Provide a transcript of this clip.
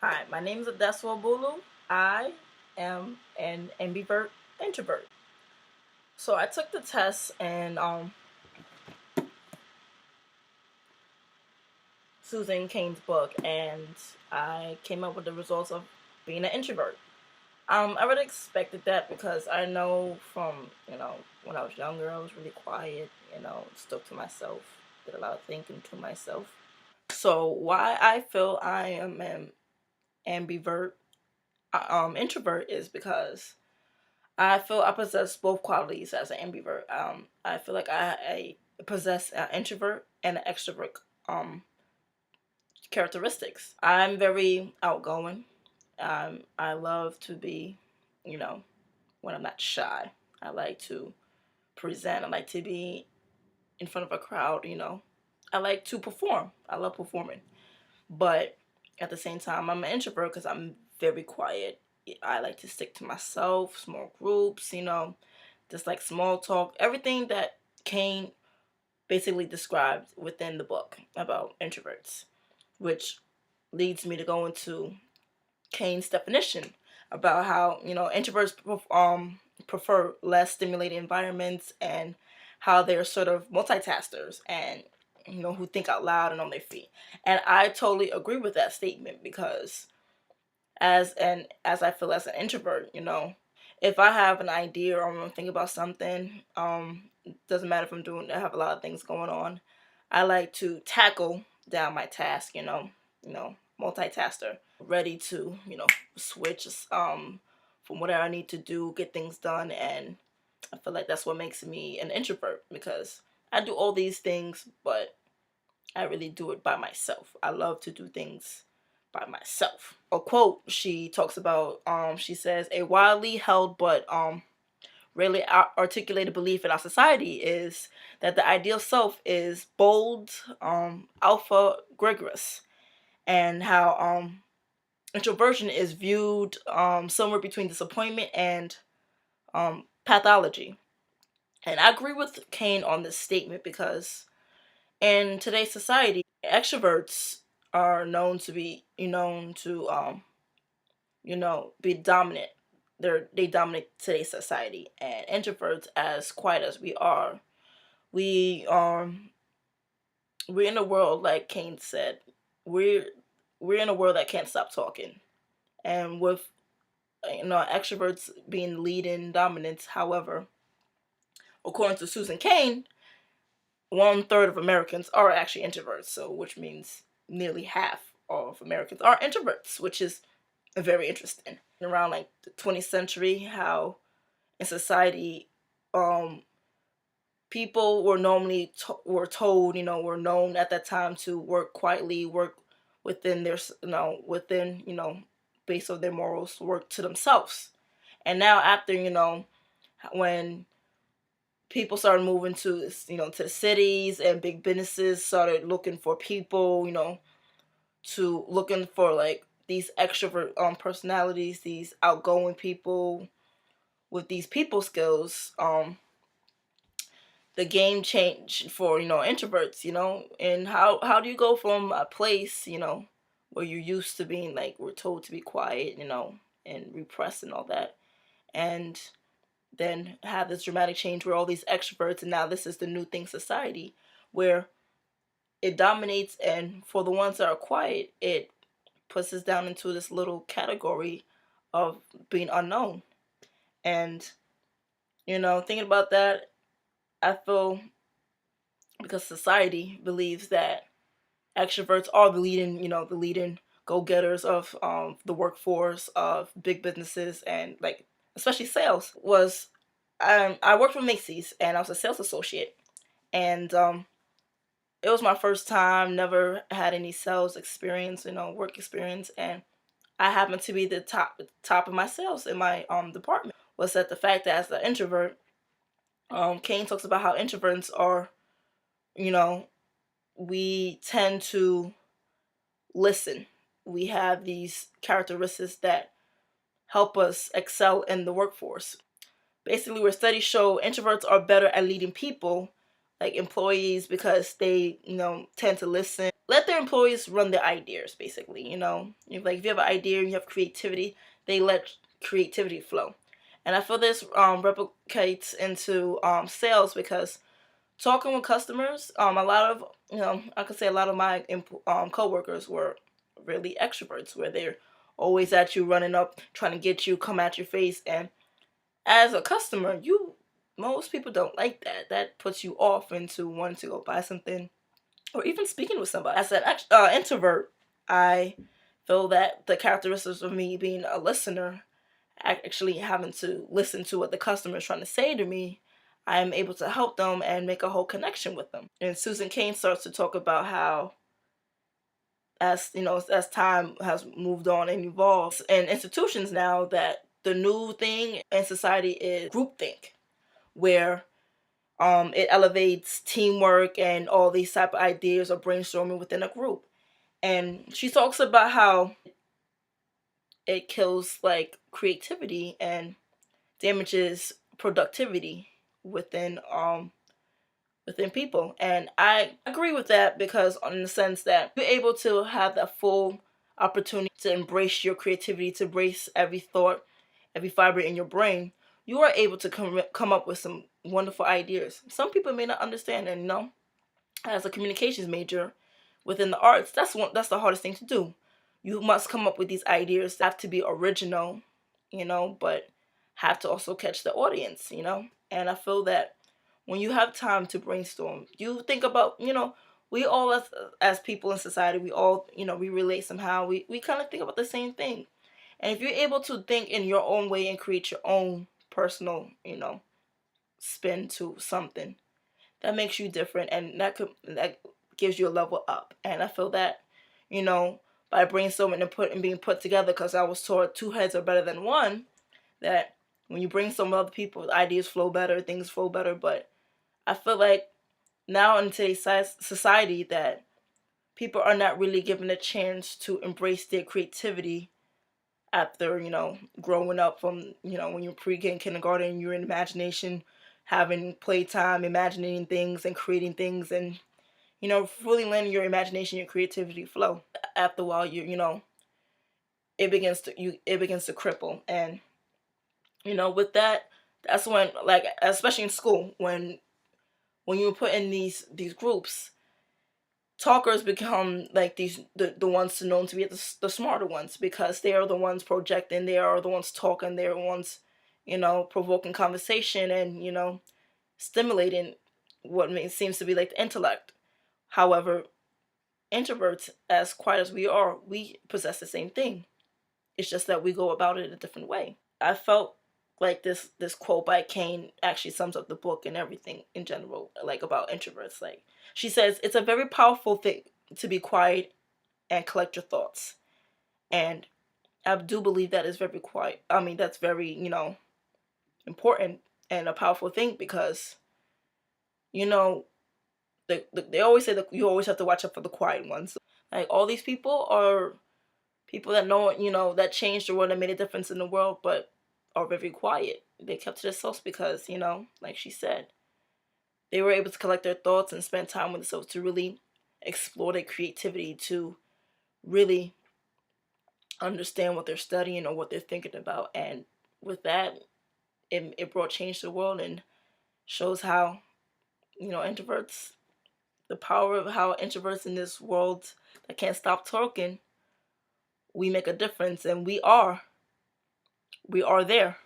Hi, my name is Adeswa Bulu. I am an ambivert introvert. So I took the test in Susan Cain's book, and I came up with the results of being an introvert. I really expected that because I know from when I was younger, I was really quiet. Stuck to myself, did a lot of thinking to myself. So why I feel I am an ambivert introvert is because I feel I possess both qualities as an ambivert. I feel like I possess an introvert and an extrovert characteristics. I'm very outgoing. I love to be, you know, when I'm not shy. I like to present. I like to be in front of a crowd. I like to perform. I love performing. But at the same time, I'm an introvert because I'm very quiet. I like to stick to myself, small groups, just like small talk, everything that Cain basically described within the book about introverts, which leads me to go into Cain's definition about how introverts prefer less stimulating environments and how they're sort of multitaskers and who think out loud and on their feet. And I totally agree with that statement because as I feel as an introvert, if I have an idea or I'm thinking about something, doesn't matter if I have a lot of things going on. I like to tackle down my task, multitasker, ready to, switch from whatever I need to do, get things done, and I feel like that's what makes me an introvert because I do all these things, but I really do it by myself. I love to do things by myself. A quote she talks about, she says, a widely held but rarely articulated belief in our society is that the ideal self is bold, alpha, gregarious, and how introversion is viewed somewhere between disappointment and pathology. And I agree with Cain on this statement because in today's society, extroverts are known to be be dominant. They dominate today's society, and introverts, as quiet as we are, we we're in a world like Kane said, we're we're in a world that can't stop talking, and with extroverts being lead in dominance. However, according to Susan Cain, 1/3 of Americans are actually introverts, so which means nearly half of Americans are introverts, which is very interesting. Around like the 20th century, how in society, people were normally were told, were known at that time to work quietly, work within their, within, based on their morals, work to themselves. And now after, when people started moving to, to the cities and big businesses started looking for people, to looking for like these extrovert personalities, these outgoing people with these people skills, the game changed for introverts, and how do you go from a place where you're used to being like we're told to be quiet, and repressed and all that, and then have this dramatic change where all these extroverts, and now this is the new thing society where it dominates, and for the ones that are quiet it puts us down into this little category of being unknown. And thinking about that, I feel because society believes that extroverts are the leading, the leading go-getters of the workforce of big businesses and like especially sales. Was I worked for Macy's and I was a sales associate, and it was my first time. Never had any sales experience, work experience, and I happened to be the top of my sales in my department. Was that the fact that as an introvert, Kane talks about how introverts are, you know, we tend to listen. We have these characteristics that help us excel in the workforce. Basically, where studies show introverts are better at leading people, like employees, because they, tend to listen. Let their employees run their ideas, basically. Like if you have an idea and you have creativity, they let creativity flow. And I feel this replicates into sales, because talking with customers, a lot of, I could say a lot of my coworkers were really extroverts, where they're always at you, running up, trying to get you, come at your face. And as a customer, most people don't like that. That puts you off into wanting to go buy something, or even speaking with somebody. As an introvert, I feel that the characteristics of me being a listener, actually having to listen to what the customer is trying to say to me, I'm able to help them and make a whole connection with them. And Susan Cain starts to talk about how, as time has moved on and evolved in institutions now, that the new thing in society is groupthink, where it elevates teamwork and all these type of ideas or brainstorming within a group. And she talks about how it kills like creativity and damages productivity within within people. And I agree with that, because in the sense that you're able to have that full opportunity to embrace your creativity, to embrace every thought, every fiber in your brain, you are able to come up with some wonderful ideas. Some people may not understand, and as a communications major within the arts, that's the hardest thing to do. You must come up with these ideas that have to be original, but have to also catch the audience. And I feel that when you have time to brainstorm, you think about, we all, as people in society, we all, we relate somehow. We kind of think about the same thing. And if you're able to think in your own way and create your own personal, spin to something, that makes you different, and that gives you a level up. And I feel that, by brainstorming and being put together, because I was taught two heads are better than one, that when you brainstorm with other people, ideas flow better, things flow better. But I feel like now in today's society, that people are not really given a chance to embrace their creativity after, growing up from, when you're pre-K and kindergarten, you're in imagination, having playtime, imagining things and creating things, and, fully letting your imagination, your creativity flow. After a while, it begins to cripple. And, with that, that's when, like, especially in school, when you put in these groups, talkers become like the ones known to be the smarter ones, because they are the ones projecting, they are the ones talking, they're the ones, provoking conversation and, stimulating what seems to be like the intellect. However, introverts, as quiet as we are, we possess the same thing. It's just that we go about it a different way. I felt like this quote by Kane actually sums up the book and everything in general, like about introverts. Like, she says, it's a very powerful thing to be quiet and collect your thoughts. And I do believe that is very quiet. I mean, that's very, important and a powerful thing, because, they always say that you always have to watch out for the quiet ones. Like, all these people are people that know, that changed the world and made a difference in the world, but are very quiet. They kept to themselves because, like she said, they were able to collect their thoughts and spend time with themselves to really explore their creativity, to really understand what they're studying or what they're thinking about. And with that, it brought change to the world, and shows how, introverts, the power of how introverts in this world that can't stop talking, we make a difference, and we are there.